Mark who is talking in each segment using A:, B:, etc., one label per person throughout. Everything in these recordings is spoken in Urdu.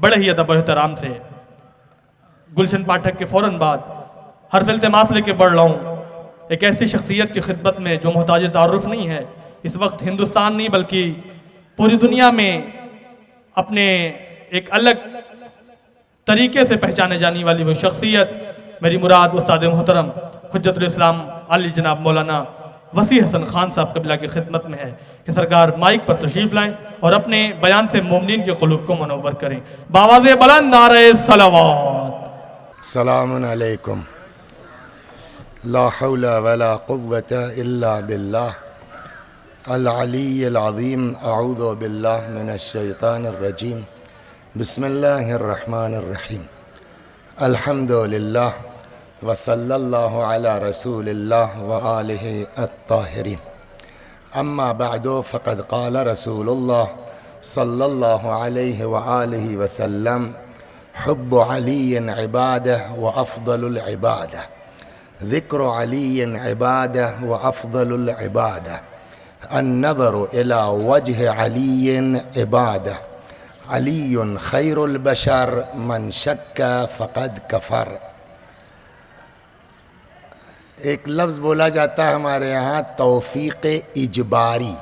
A: بڑے ہی ادب و احترام سے گلشن پاٹھک کے فوراً بعد حرف التماس لے کے بڑھ رہا ہوں ایک ایسی شخصیت کی خدمت میں جو محتاج تعارف نہیں ہے. اس وقت ہندوستان نہیں بلکہ پوری دنیا میں اپنے ایک الگ طریقے سے پہچانے جانے والی وہ شخصیت میری مراد استاد محترم حجت الاسلام علی جناب مولانا وسیع حسن خان صاحب قبلہ کی خدمت میں ہے کہ سرکار مائک پر تشریف لائیں اور اپنے بیان سے مومنین کے قلوب کو منور کریں. بآواز بلند نعرہ صلوات.
B: السلام علیکم. لا حول ولا قوة الا باللہ العلی العظیم. اعوذ باللہ من الشیطان الرجیم. بسم اللہ الرحمن الرحیم. الحمد للہ وصلی اللہ علی رسول اللہ وآلہ الطاہرین. اما بعد فقد قال رسول اللہ صلی اللہ علیہ وآلہ وسلم حب علی عبادہ وافضل العبادہ. ذکر علی عبادہ وافضل العبادہ. النظر الى وجہ علی عبادہ. علی خیر البشر من شک فقد کفر. ایک لفظ بولا جاتا ہے ہمارے یہاں توفیق اجباری،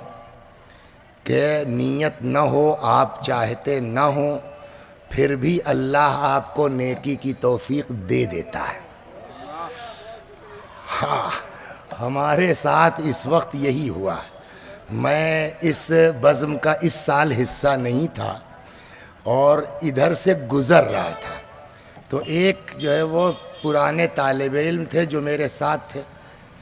B: کہ نیت نہ ہو، آپ چاہتے نہ ہو، پھر بھی اللہ آپ کو نیکی کی توفیق دے دیتا ہے. ہاں، ہمارے ساتھ اس وقت یہی ہوا ہے. میں اس بزم کا اس سال حصہ نہیں تھا اور ادھر سے گزر رہا تھا، تو ایک جو ہے وہ پرانے طالب علم تھے جو میرے ساتھ تھے.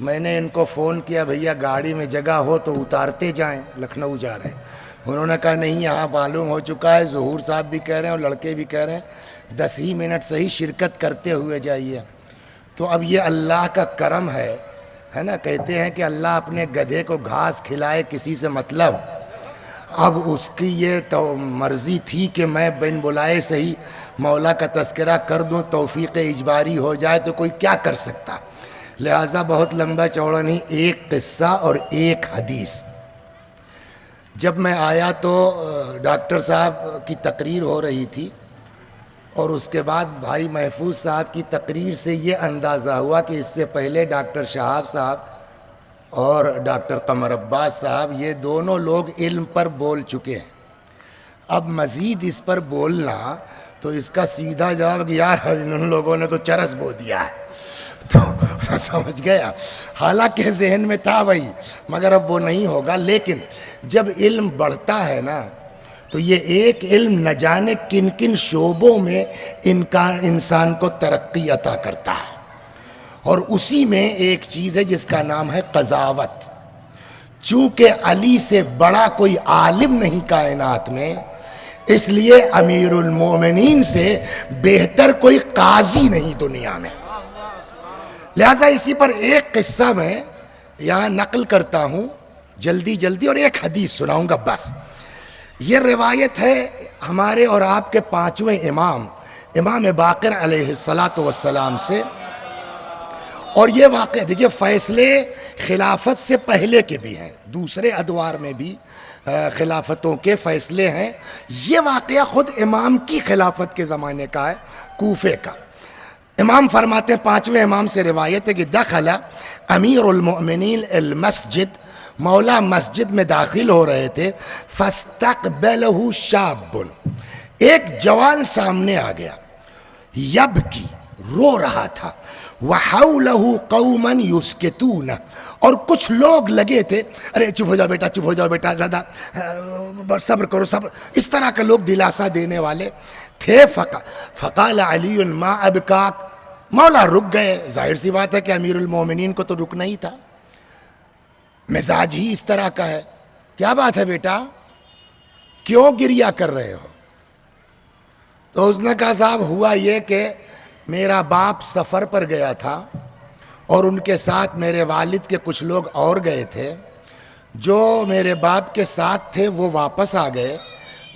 B: میں نے ان کو فون کیا، بھیا گاڑی میں جگہ ہو تو اتارتے جائیں، لکھنؤ جا رہے ہیں. انہوں نے کہا نہیں، یہاں معلوم ہو چکا ہے، ظہور صاحب بھی کہہ رہے ہیں اور لڑکے بھی کہہ رہے ہیں 10 ہی منٹ سے ہی شرکت کرتے ہوئے جائیے. تو اب یہ اللہ کا کرم ہے نا. کہتے ہیں کہ اللہ اپنے گدھے کو گھاس کھلائے کسی سے مطلب. اب اس کی یہ تو مرضی تھی کہ میں بن بلائے سے ہی مولا کا تذکرہ کر دوں، توفیق اجباری ہو جائے تو کوئی کیا کر سکتا. لہٰذا بہت لمبا چوڑا نہیں، ایک قصہ اور ایک حدیث. جب میں آیا تو ڈاکٹر صاحب کی تقریر ہو رہی تھی، اور اس کے بعد بھائی محفوظ صاحب کی تقریر سے یہ اندازہ ہوا کہ اس سے پہلے ڈاکٹر شہاب صاحب اور ڈاکٹر قمر عباس صاحب یہ دونوں لوگ علم پر بول چکے ہیں. اب مزید اس پر بولنا تو اس کا سیدھا جواب کہ یار ان لوگوں نے تو چرس بو دیا ہے. تو سمجھ گیا، حالانکہ ذہن میں تھا وہی، مگر اب وہ نہیں ہوگا. لیکن جب علم بڑھتا ہے نا تو یہ ایک علم نہ جانے کن کن شعبوں میں انسان کو ترقی عطا کرتا ہے. اور اسی میں ایک چیز ہے جس کا نام ہے قضاوت. چونکہ علی سے بڑا کوئی عالم نہیں کائنات میں، اس لیے امیر المومنین سے بہتر کوئی قاضی نہیں دنیا میں. لہٰذا اسی پر ایک قصہ میں یہاں نقل کرتا ہوں جلدی جلدی، اور ایک حدیث سناؤں گا بس. یہ روایت ہے ہمارے اور آپ کے 5ویں امام باقر علیہ السلام سے. اور یہ واقعہ دیکھیے، فیصلے خلافت سے پہلے کے بھی ہیں، دوسرے ادوار میں بھی خلافتوں کے فیصلے ہیں. یہ واقعہ خود امام کی خلافت کے زمانے کا ہے، کوفے کا. امام فرماتے ہیں، 5ویں امام سے روایت ہے کہ دخل امیر المؤمنین المسجد، مولا مسجد میں داخل ہو رہے تھے. فاستقبلہ شاب، ایک جوان سامنے آ گیا. یبکی، رو رہا تھا. وحولہ قوما یسکتون، اور کچھ لوگ لگے تھے، ارے چپ ہو جاؤ بیٹا، چپ ہو جاؤ بیٹا، زیادہ صبر کرو، صبر، اس طرح کے لوگ دلاسا دینے والے تھے. فقال علی ما ابکاک، مولا رک گئے. ظاہر سی بات ہے کہ امیر المومنین کو تو رکنا ہی تھا، مزاج ہی اس طرح کا ہے. کیا بات ہے بیٹا، کیوں گریہ کر رہے ہو؟ تو اس نے کہا صاحب ہوا یہ کہ میرا باپ سفر پر گیا تھا اور ان کے ساتھ میرے والد کے کچھ لوگ اور گئے تھے. جو میرے باپ کے ساتھ تھے وہ واپس آ گئے،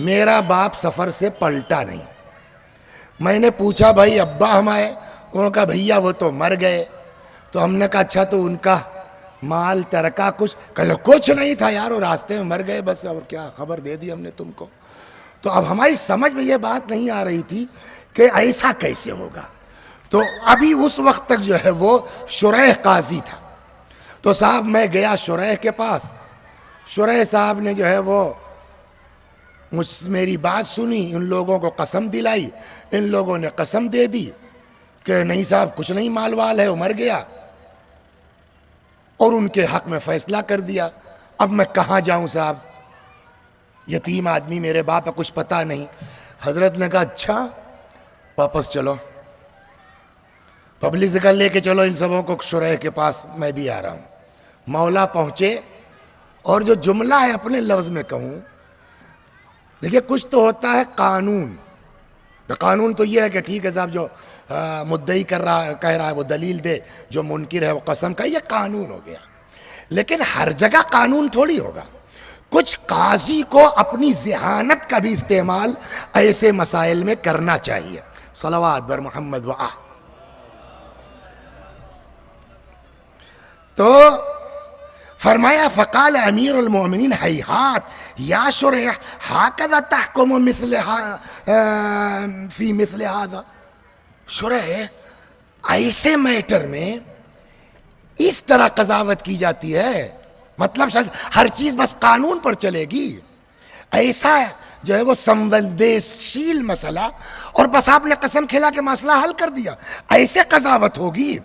B: میرا باپ سفر سے پلٹا نہیں. میں نے پوچھا بھائی ابا ہمارے، انہوں نے کہا بھیا وہ تو مر گئے. تو ہم نے کہا اچھا تو ان کا مال ترکہ کچھ؟ کہا کچھ نہیں تھا یار، وہ راستے میں مر گئے بس، اور کیا خبر دے دی ہم نے تم کو. تو اب ہماری سمجھ میں یہ بات نہیں آ رہی تھی کہ ایسا کیسے ہوگا. تو ابھی اس وقت تک جو ہے وہ شریح قاضی تھا. تو صاحب میں گیا شریح کے پاس. شریح صاحب نے جو ہے وہ میری بات سنی, ان لوگوں کو قسم دلائی, ان لوگوں نے قسم دے دی کہ نہیں صاحب کچھ نہیں, مال وال ہے, وہ مر گیا, اور ان کے حق میں فیصلہ کر دیا. اب میں کہاں جاؤں صاحب, یتیم آدمی, میرے باپ کا کچھ پتہ نہیں. حضرت نے کہا اچھا واپس چلو, پبلک سے لے کے چلو ان سبوں کو شریح کے پاس, میں بھی آ رہا ہوں. مولا پہنچے, اور جو جملہ ہے اپنے لفظ میں کہوں, دیکھیے کچھ تو ہوتا ہے قانون. قانون تو یہ ہے کہ ٹھیک ہے صاحب, جو مدعی کہہ رہا ہے وہ دلیل دے, جو منکر ہے وہ قسم کا, یہ قانون ہو گیا. لیکن ہر جگہ قانون تھوڑی ہوگا. کچھ قاضی کو اپنی ذہانت کا بھی استعمال ایسے مسائل میں کرنا چاہیے. صلوات بر محمد و آل. تو فرمایا فقال امیر المومنین ہیہات یا شریح ہاکذا تحکم فی مثل هذا. شریح ایسے میٹر میں اس طرح قضاوت کی جاتی ہے, مطلب شاید ہر چیز بس قانون پر چلے گی, ایسا جو ہے وہ سمویدنشیل مسئلہ, اور بس آپ نے قسم کھلا کے مسئلہ حل کر دیا, ایسے قضاوت ہوگی.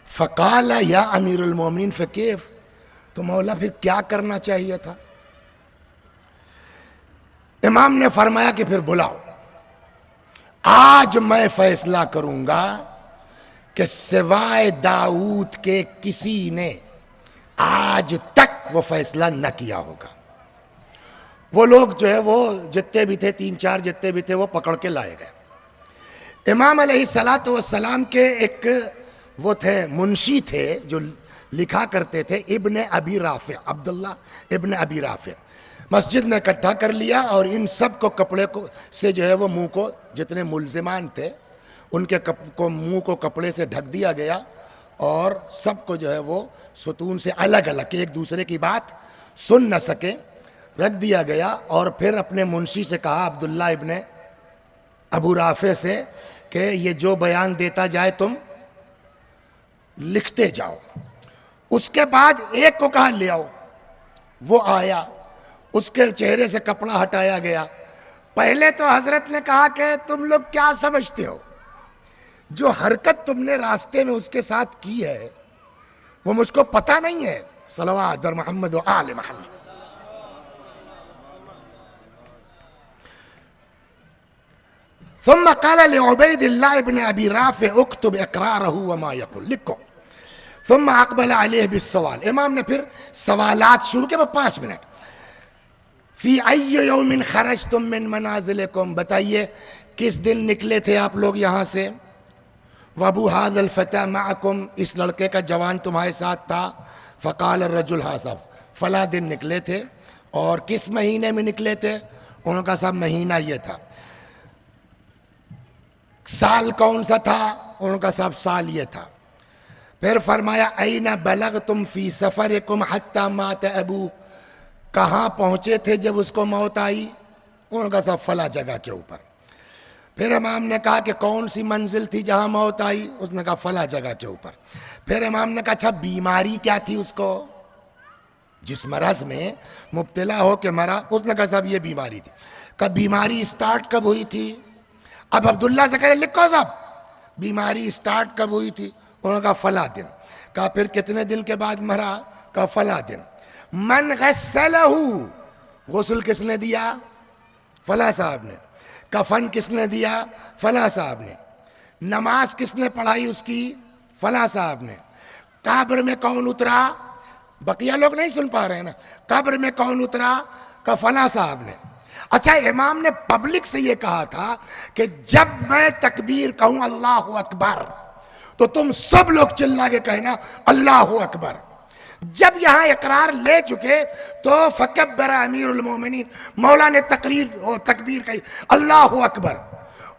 B: فقال یا امیر المومنین فکیف, تو مولا پھر کیا کرنا چاہیے تھا؟ امام نے فرمایا کہ پھر بلاؤ, آج میں فیصلہ کروں گا کہ سوائے داؤد کے کسی نے آج تک وہ فیصلہ نہ کیا ہوگا. وہ لوگ جو ہے وہ جتنے بھی تھے, 3-4 جتنے بھی تھے, وہ پکڑ کے لائے گئے. امام علیہ السلام کے ایک وہ تھے, منشی تھے, جو لکھا کرتے تھے, ابن ابی رافع, عبداللہ ابن ابی رافع. مسجد میں اکٹھا کر لیا, اور ان سب کو کپڑے سے جو ہے وہ منہ کو, جتنے ملزمان تھے ان کے منہ کو کپڑے سے ڈھک دیا گیا, اور سب کو جو ہے وہ ستون سے الگ الگ, کہ ایک دوسرے کی بات سن نہ سکے, رکھ دیا گیا. اور پھر اپنے منشی سے کہا, عبداللہ ابن ابو رافع سے, کہ یہ جو بیان دیتا جائے تم لکھتے جاؤ. اس کے بعد ایک کو کہا لے آؤ, وہ آیا, اس کے چہرے سے کپڑا ہٹایا گیا. پہلے تو حضرت نے کہا کہ تم لوگ کیا سمجھتے ہو, جو حرکت تم نے راستے میں اس کے ساتھ کی ہے وہ مجھ کو پتہ نہیں ہے. صلوات بر محمد و آل محمد. ثم قال لعبید اللہ ابن ابی رافع اکتب اقرارہ وما یقول, لکھو. ثم اقبل علیہ بالسوال, امام نے پھر سوالات شروع کیا, 5 منٹ. فی ای یوم خرجتم من منازلکم, بتائیے کس دن نکلے تھے آپ لوگ یہاں سے. وابو ھذا الفتى معکم, اس لڑکے کا جوان تمہارے ساتھ تھا. فقال الرجل ہاں صاحب, فلاں دن نکلے تھے. اور کس مہینے میں نکلے تھے؟ انہوں کا صاحب مہینہ یہ تھا. سال کون سا تھا؟ انہوں کا صاحب سال یہ تھا. پھر فرمایا این بلغتم فی سفرکم حتی مات ابو, کہاں پہنچے تھے جب اس کو موت آئی؟ انہوں کا صاحب فلاں جگہ کے اوپر. پھر امام نے کہا کہ کون سی منزل تھی جہاں موت آئی؟ اس نے کہا فلاں جگہ کے اوپر. پھر امام نے کہا اچھا بیماری کیا تھی اس کو, جس مرض میں مبتلا ہو کے مرا؟ اس نے کہا صاحب یہ بیماری تھی. کب بیماری اسٹارٹ کب ہوئی تھی؟ اب عبداللہ سے کہے لکھو صاحب بیماری اسٹارٹ کب ہوئی تھی؟ انہوں نے کہا فلاں دن. کہا پھر کتنے دن کے بعد مرا؟ کہا فلاں دن. من غسلہ, غسل کس نے دیا؟ فلاں صاحب نے. کفن کس نے دیا؟ فلاں صاحب نے. نماز کس نے پڑھائی اس کی؟ فلاں صاحب نے. قبر میں کون اترا؟ بقیہ لوگ نہیں سن پا رہے ہیں نا. قبر میں کون اترا؟ کہ فلاں صاحب نے. اچھا امام نے پبلک سے یہ کہا تھا کہ جب میں تکبیر کہوں اللہ اکبر تو تم سب لوگ چلا کے کہنا اللہ اکبر. جب یہاں اقرار لے چکے تو فکبر امیر المومنین, مولا نے تکبیر کہی اللہ اکبر,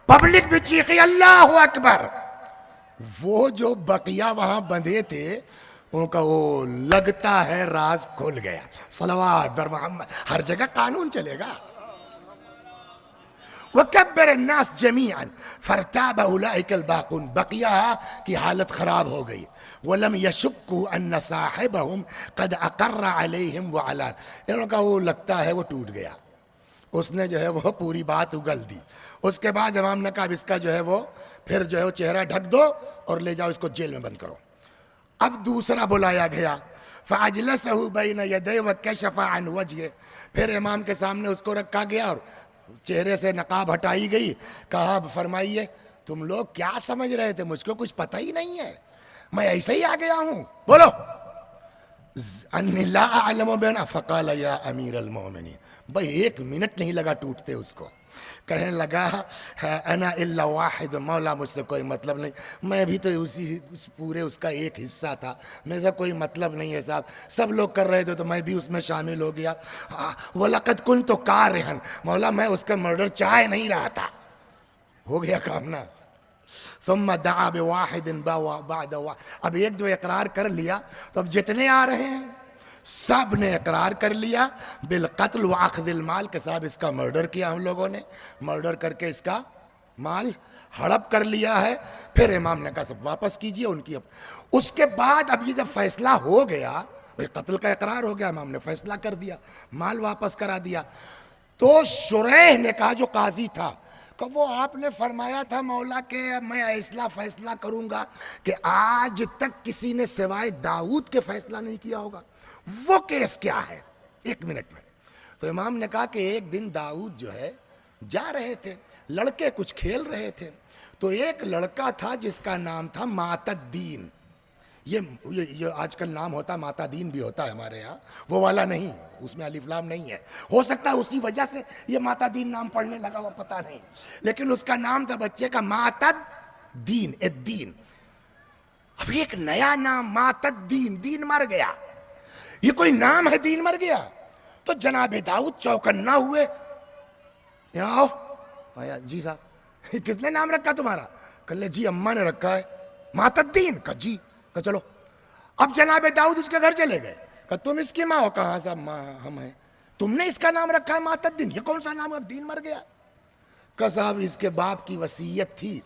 B: پبلک بھی چیخی اللہ اکبر. وہ جو بقیہ وہاں بندھے تھے ان کا وہ لگتا ہے راز کھل گیا. صلوات بر محمد. ہر جگہ قانون چلے گا. وکبر الناس جمیعا فارتاب اولئک الباقون، بقیہ کی حالت خراب ہو گئی. ولم یشکوا ان صاحبهم قد اقر علیہم وعلان، انہوں کا وہ لگتا ہے وہ ٹوٹ گیا، اس نے جو ہے وہ پوری بات اگل دی. اس کے بعد امام نے کہا اب اس کا جو ہے وہ پھر جو ہے وہ چہرہ ڈھک دو اور لے جاؤ اس کو جیل میں بند کرو. اب دوسرا بلایا گیا، فاجلسہ بین یدیہ وکشف عن وجہہ، پھر امام کے سامنے اس کو رکھا گیا اور چہرے سے نقاب ہٹائی گئی. کہا فرمائیے تم لوگ کیا سمجھ رہے تھے، مجھ کو کچھ پتہ ہی نہیں ہے، میں ایسے ہی آ گیا ہوں، بولو. انی لا اعلم بنا، فقال یا امیر المومنین، بھائی 1 منٹ نہیں لگا ٹوٹتے اس کو. کہنے لگا انا الا واحد، مولا مجھ سے کوئی مطلب نہیں، میں بھی تو پورے اس کا ایک حصہ تھا، میرے سے کوئی مطلب نہیں ہے صاحب، سب لوگ کر رہے تھے تو میں بھی اس میں شامل ہو گیا. وَلَقَدْ كُنْتُ كَارِهًا، مولا میں اس کا مرڈر چاہ نہیں رہا تھا، ہو گیا کام نا. ثم دعا بواحد بعد واحد، اب ایک جو اقرار کر لیا تو اب جتنے آ رہے ہیں سب نے اقرار کر لیا بالقتل واخذ المال، کہ صاحب اس کا مرڈر کیا ہم لوگوں نے، مرڈر کر کے اس کا مال ہڑپ کر لیا ہے. پھر امام نے کہا سب واپس کیجئے ان کی. اس کے بعد اب یہ جب فیصلہ ہو گیا، قتل کا اقرار ہو گیا، امام نے فیصلہ کر دیا، مال واپس کرا دیا. تو شریح نے کہا جو قاضی تھا کہ وہ آپ نے فرمایا تھا مولا کہ میں ایسا فیصلہ کروں گا کہ آج تک کسی نے سوائے داؤد کے فیصلہ نہیں کیا ہوگا، وہ کیس کیا ہے؟ 1 منٹ میں. تو امام نے کہا کہ ایک دن داؤد جو ہے جا رہے تھے، لڑکے کچھ کھیل رہے تھے، تو ایک لڑکا تھا جس کا نام تھا معتدین. یہ آج کل نام ہوتا معتدین بھی ہوتا ہے ہمارے یہاں، وہ والا نہیں، اس میں الف لام نہیں ہے، ہو سکتا ہے اسی وجہ سے یہ معتدین نام پڑھنے لگا ہوا، پتہ نہیں، لیکن اس کا نام تھا بچے کا معتدین، الدین. اب ایک نیا نام معتدین، دین مر گیا، یہ کوئی نام ہے دین مر گیا؟ تو جناب داؤد چوکنا ہوئے، یہاں آؤ. جی صاحب کس نے نام رکھا تمہارا؟ کہ جی اماں نے رکھا ہے معتدین. کہ جی، کہ چلو. اب جناب داؤد اس کے گھر چلے گئے، کہ تم اس کی ماں ہو؟ کہاں صاحب ماں ہم ہیں، تم نے اس کا نام رکھا ہے معتدین، یہ کون سا نام ہے، اب دین مر گیا. کہ صاحب اس کے باپ کی وصیت تھی،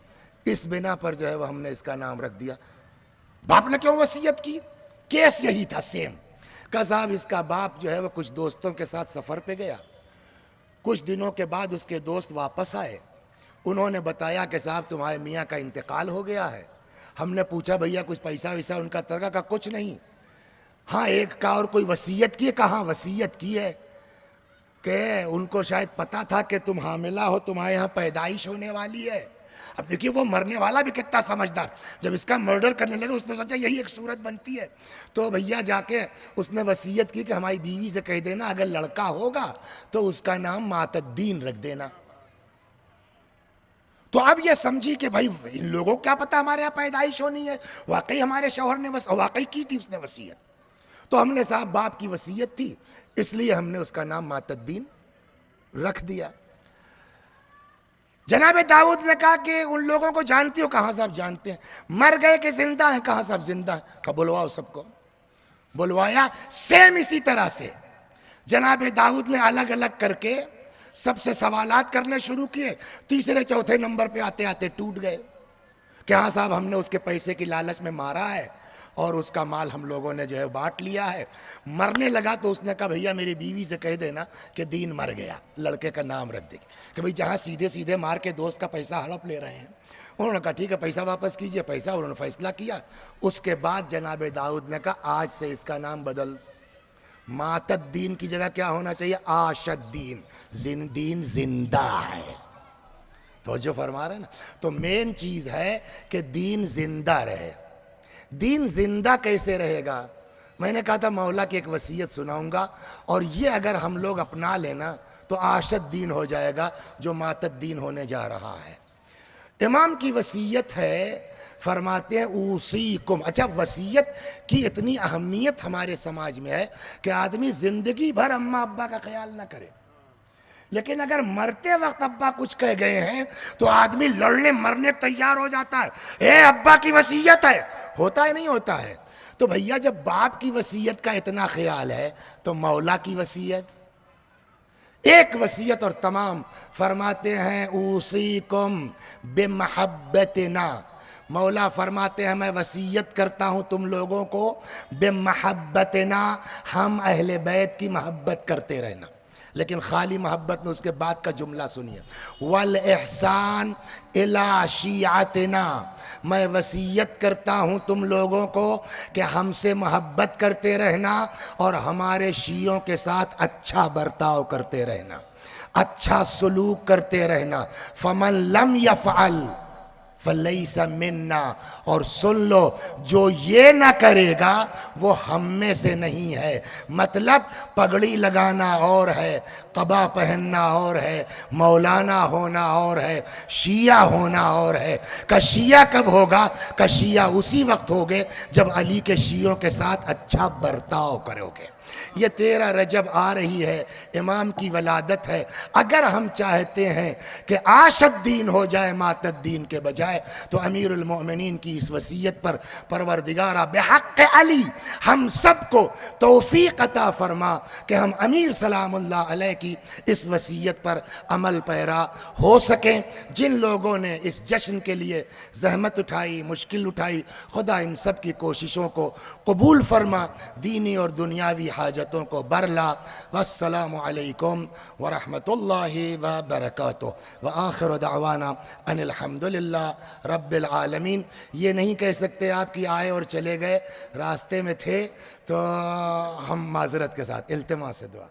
B: اس بنا پر جو ہے وہ ہم نے اس کا نام رکھ دیا. باپ نے کیوں وصیت کی؟ کیس یہی تھا سیم. کہ صاحب اس کا باپ جو ہے وہ کچھ دوستوں کے ساتھ سفر پہ گیا، کچھ دنوں کے بعد اس کے دوست واپس آئے، انہوں نے بتایا کہ صاحب تمہارے میاں کا انتقال ہو گیا ہے. ہم نے پوچھا بھیا کچھ پیسہ ویسا ان کا ترکا؟ کا کچھ نہیں. ہاں ایک کا اور کوئی وصیت کی ہے؟ کہاں وصیت کی ہے کہ ان کو شاید پتا تھا کہ تم حاملہ ہو، تمہارے یہاں پیدائش ہونے والی ہے. اب دیکھیے وہ مرنے والا بھی کتنا سمجھدار، جب اس کا مرڈر کرنے لگے اس نے سوچا یہی ایک صورت بنتی ہے. تو بھیا جا کے اس نے وصیت کی کہ ہماری بیوی سے کہہ دینا اگر لڑکا ہوگا تو اس کا نام معتدین رکھ دینا. تو اب یہ سمجھی کہ بھائی ان لوگوں کو کیا پتا ہمارے یہاں پیدائش ہونی ہے، واقعی ہمارے شوہر نے واقعی کی تھی اس نے وصیت. تو ہم نے صاحب باپ کی وصیت تھی اس لیے ہم نے اس کا نام معتدین رکھ دیا. جناب داؤد نے کہا کہ ان لوگوں کو جانتی ہو؟ کہاں صاحب جانتے ہیں. مر گئے کہ زندہ ہیں؟ کہاں صاحب زندہ ہیں. کہ بلواؤ سب کو. بلوایا. سیم اسی طرح سے جناب داؤد نے الگ الگ کر کے سب سے سوالات کرنے شروع کیے. تیسرے چوتھے نمبر پہ آتے آتے ٹوٹ گئے کہ ہاں صاحب ہم نے اس کے پیسے کی لالچ میں مارا ہے اور اس کا مال ہم لوگوں نے جو ہے بانٹ لیا ہے. مرنے لگا تو اس نے کہا بھیا میری بیوی سے کہہ دینا کہ دین مر گیا، لڑکے کا نام رکھ دے کہ بھئی جہاں سیدھے سیدھے مار کے دوست کا پیسہ ہڑپ لے رہے ہیں. انہوں نے کہا ٹھیک ہے پیسہ واپس کیجئے. پیسہ انہوں نے فیصلہ کیا. اس کے بعد جناب داؤد نے کہا آج سے اس کا نام بدل، معتدین کی جگہ کیا ہونا چاہیے؟ آشدین، دین زندہ ہے. توجہ فرما رہے نا. تو مین چیز ہے کہ دین زندہ رہے. دین زندہ کیسے رہے گا؟ میں نے کہا تھا مولا کی ایک وصیت سناؤں گا اور یہ اگر ہم لوگ اپنا لینا تو آشد دین ہو جائے گا جو معتدین ہونے جا رہا ہے. امام کی وصیت ہے، فرماتے ہیں اوصیکم. اچھا وصیت کی اتنی اہمیت ہمارے سماج میں ہے کہ آدمی زندگی بھر اماں ابا کا خیال نہ کرے، لیکن اگر مرتے وقت ابا کچھ کہہ گئے ہیں تو آدمی لڑنے مرنے تیار ہو جاتا ہے. اے ابا کی وصیت ہے، ہوتا ہے نہیں ہوتا ہے. تو بھیا جب باپ کی وصیت کا اتنا خیال ہے تو مولا کی وصیت. ایک وصیت اور تمام فرماتے ہیں اوصیکم بمحبتنا، مولا فرماتے ہیں میں وصیت کرتا ہوں تم لوگوں کو بمحبتنا، ہم اہل بیت کی محبت کرتے رہنا. لیکن خالی محبت میں اس کے بعد کا جملہ سنیے، والاحسان الی شیعتنا، میں وصیت کرتا ہوں تم لوگوں کو کہ ہم سے محبت کرتے رہنا اور ہمارے شیعوں کے ساتھ اچھا برتاؤ کرتے رہنا، اچھا سلوک کرتے رہنا. فمن لم یفعل فلیس منا، اور سن لو جو یہ نہ کرے گا وہ ہم میں سے نہیں ہے. مطلب پگڑی لگانا اور ہے، قبا پہننا اور ہے، مولانا ہونا اور ہے، شیعہ ہونا اور ہے. کہ شیعہ کب ہوگا؟ کہ شیعہ اسی وقت ہوگے جب علی کے شیعوں کے ساتھ اچھا برتاؤ کرو گے. یہ 13 رجب آ رہی ہے، امام کی ولادت ہے. اگر ہم چاہتے ہیں کہ عاش الدین ہو جائے مات الدین کے بجائے، تو امیر المؤمنین کی اس وصیت پر پروردگارہ بحق علی ہم سب کو توفیق عطا فرما کہ ہم امیر سلام اللہ علیہ کی اس وصیت پر عمل پیرا ہو سکیں. جن لوگوں نے اس جشن کے لیے زحمت اٹھائی، مشکل اٹھائی، خدا ان سب کی کوششوں کو قبول فرما، دینی اور دنیاوی حاجتوں کو برلا. والسلام علیکم ورحمۃ اللہ وبرکاتہ. وآخر دعوانا ان الحمدللہ رب العالمین. یہ نہیں کہہ سکتے آپ کی آئے اور چلے گئے، راستے میں تھے تو ہم معذرت کے ساتھ التماس سے دعا.